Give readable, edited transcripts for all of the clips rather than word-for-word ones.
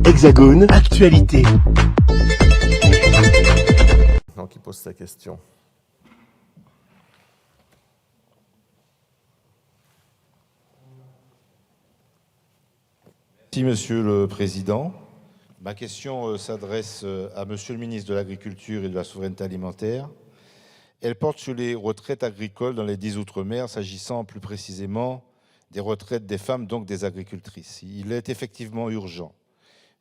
Hexagone, actualité. Qui pose sa question. Merci, Monsieur le Président. Ma question s'adresse à Monsieur le ministre de l'Agriculture et de la Souveraineté alimentaire. Elle porte sur les retraites agricoles dans les 10 Outre-mer, s'agissant plus précisément des retraites des femmes, donc des agricultrices. Il est effectivement urgent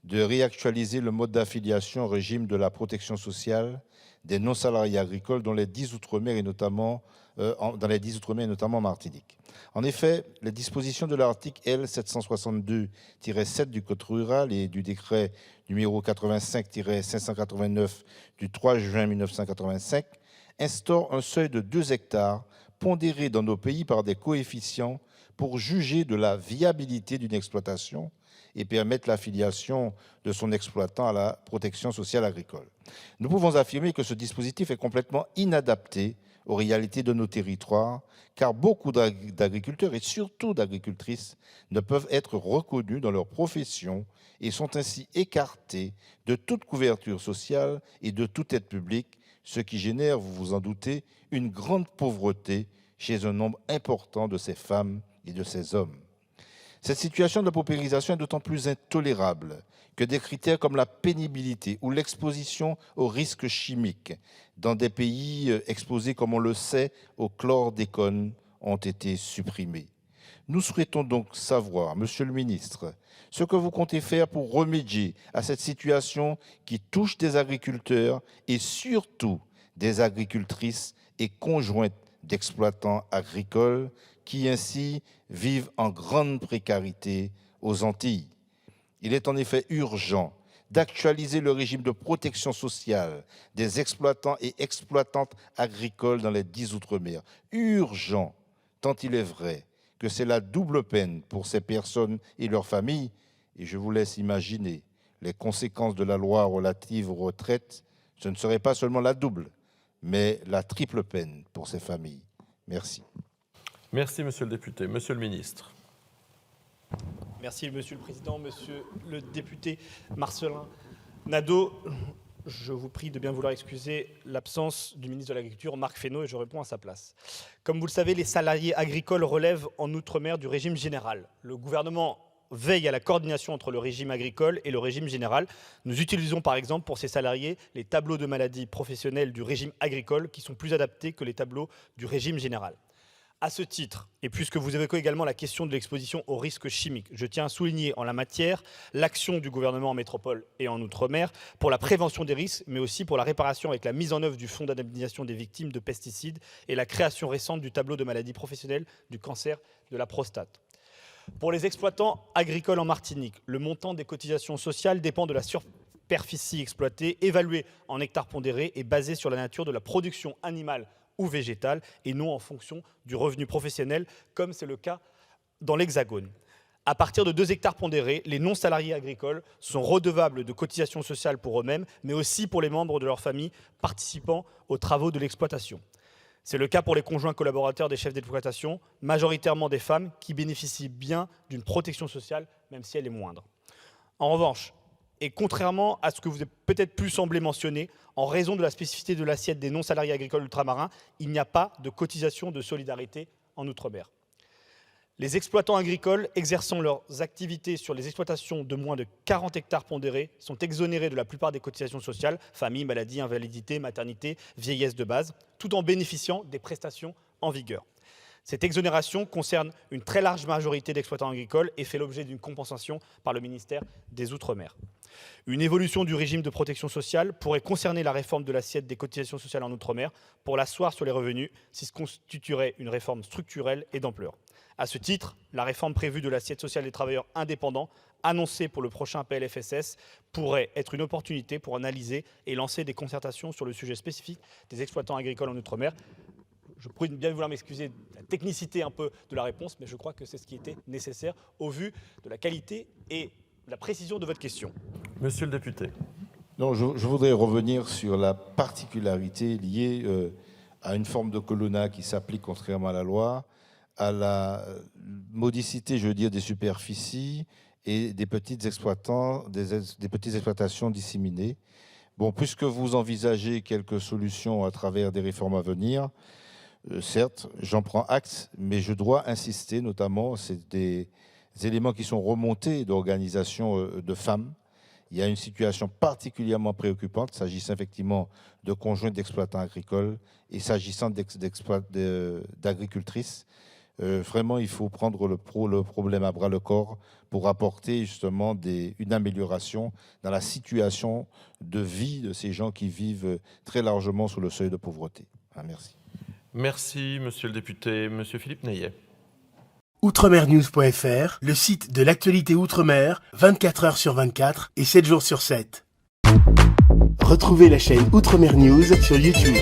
de réactualiser le mode d'affiliation au régime de la protection sociale des non-salariés agricoles dans les 10 Outre-mer et notamment en Martinique. En effet, les dispositions de l'article L. 762-7 du Code rural et du décret numéro 85-589 du 3 juin 1985 instaurent un seuil de 2 hectares pondéré dans nos pays par des coefficients pour juger de la viabilité d'une exploitation et permettre l'affiliation de son exploitant à la protection sociale agricole. Nous pouvons affirmer que ce dispositif est complètement inadapté aux réalités de nos territoires, car beaucoup d'agriculteurs et surtout d'agricultrices ne peuvent être reconnus dans leur profession et sont ainsi écartés de toute couverture sociale et de toute aide publique, ce qui génère, vous vous en doutez, une grande pauvreté chez un nombre important de ces femmes et de ces hommes. Cette situation de paupérisation est d'autant plus intolérable que des critères comme la pénibilité ou l'exposition aux risques chimiques dans des pays exposés, comme on le sait, au chlordécone ont été supprimés. Nous souhaitons donc savoir, Monsieur le ministre, ce que vous comptez faire pour remédier à cette situation qui touche des agriculteurs et surtout des agricultrices et conjointes d'exploitants agricoles qui ainsi vivent en grande précarité aux Antilles. Il est en effet urgent d'actualiser le régime de protection sociale des exploitants et exploitantes agricoles dans les 10 Outre-mer. Urgent, tant il est vrai que c'est la double peine pour ces personnes et leurs familles, et je vous laisse imaginer les conséquences de la loi relative aux retraites. Ce ne serait pas seulement la double, mais la triple peine pour ces familles. Merci. Merci, Monsieur le député. Monsieur le ministre. Merci, Monsieur le Président. Monsieur le député Marcelin Nadeau, je vous prie de bien vouloir excuser l'absence du ministre de l'Agriculture, Marc Fesneau, et je réponds à sa place. Comme vous le savez, les salariés agricoles relèvent en Outre-mer du régime général. Le gouvernement veille à la coordination entre le régime agricole et le régime général. Nous utilisons par exemple pour ces salariés les tableaux de maladies professionnelles du régime agricole qui sont plus adaptés que les tableaux du régime général. À ce titre, et puisque vous évoquez également la question de l'exposition aux risques chimiques, je tiens à souligner en la matière l'action du gouvernement en métropole et en Outre-mer pour la prévention des risques, mais aussi pour la réparation avec la mise en œuvre du fonds d'indemnisation des victimes de pesticides et la création récente du tableau de maladies professionnelles du cancer de la prostate. Pour les exploitants agricoles en Martinique, le montant des cotisations sociales dépend de la superficie exploitée, évaluée en hectares pondérés et basée sur la nature de la production animale ou végétale et non en fonction du revenu professionnel, comme c'est le cas dans l'Hexagone. À partir de 2 hectares pondérés, les non-salariés agricoles sont redevables de cotisations sociales pour eux-mêmes, mais aussi pour les membres de leur famille participant aux travaux de l'exploitation. C'est le cas pour les conjoints collaborateurs des chefs d'exploitation, majoritairement des femmes, qui bénéficient bien d'une protection sociale, même si elle est moindre. En revanche, et contrairement à ce que vous avez peut-être pu sembler mentionner, en raison de la spécificité de l'assiette des non-salariés agricoles ultramarins, il n'y a pas de cotisation de solidarité en Outre-mer. Les exploitants agricoles exerçant leurs activités sur les exploitations de moins de 40 hectares pondérés sont exonérés de la plupart des cotisations sociales, famille, maladie, invalidité, maternité, vieillesse de base, tout en bénéficiant des prestations en vigueur. Cette exonération concerne une très large majorité d'exploitants agricoles et fait l'objet d'une compensation par le ministère des Outre-mer. Une évolution du régime de protection sociale pourrait concerner la réforme de l'assiette des cotisations sociales en Outre-mer pour l'asseoir sur les revenus, si ce constituerait une réforme structurelle et d'ampleur. À ce titre, la réforme prévue de l'assiette sociale des travailleurs indépendants, annoncée pour le prochain PLFSS, pourrait être une opportunité pour analyser et lancer des concertations sur le sujet spécifique des exploitants agricoles en Outre-mer. Je prie de bien vouloir m'excuser de la technicité un peu de la réponse, mais je crois que c'est ce qui était nécessaire au vu de la qualité et de la précision de votre question. Monsieur le député. Non, je voudrais revenir sur la particularité liée à une forme de colonna qui s'applique contrairement à la loi, à la modicité, je veux dire, des superficies et des petits exploitants, des petites exploitations disséminées. Bon, puisque vous envisagez quelques solutions à travers des réformes à venir, certes, j'en prends acte, mais je dois insister, notamment, c'est des éléments qui sont remontés d'organisations de femmes. Il y a une situation particulièrement préoccupante, s'agissant effectivement de conjoints d'exploitants agricoles et s'agissant d'agricultrices. Vraiment, il faut prendre le problème à bras le corps pour apporter justement une amélioration dans la situation de vie de ces gens qui vivent très largement sous le seuil de pauvreté. Merci. Merci, monsieur le député. Monsieur Philippe Nayet. Outremernews.fr, le site de l'actualité Outre-mer, 24 heures sur 24 et 7 jours sur 7. Retrouvez la chaîne Outremer News sur YouTube.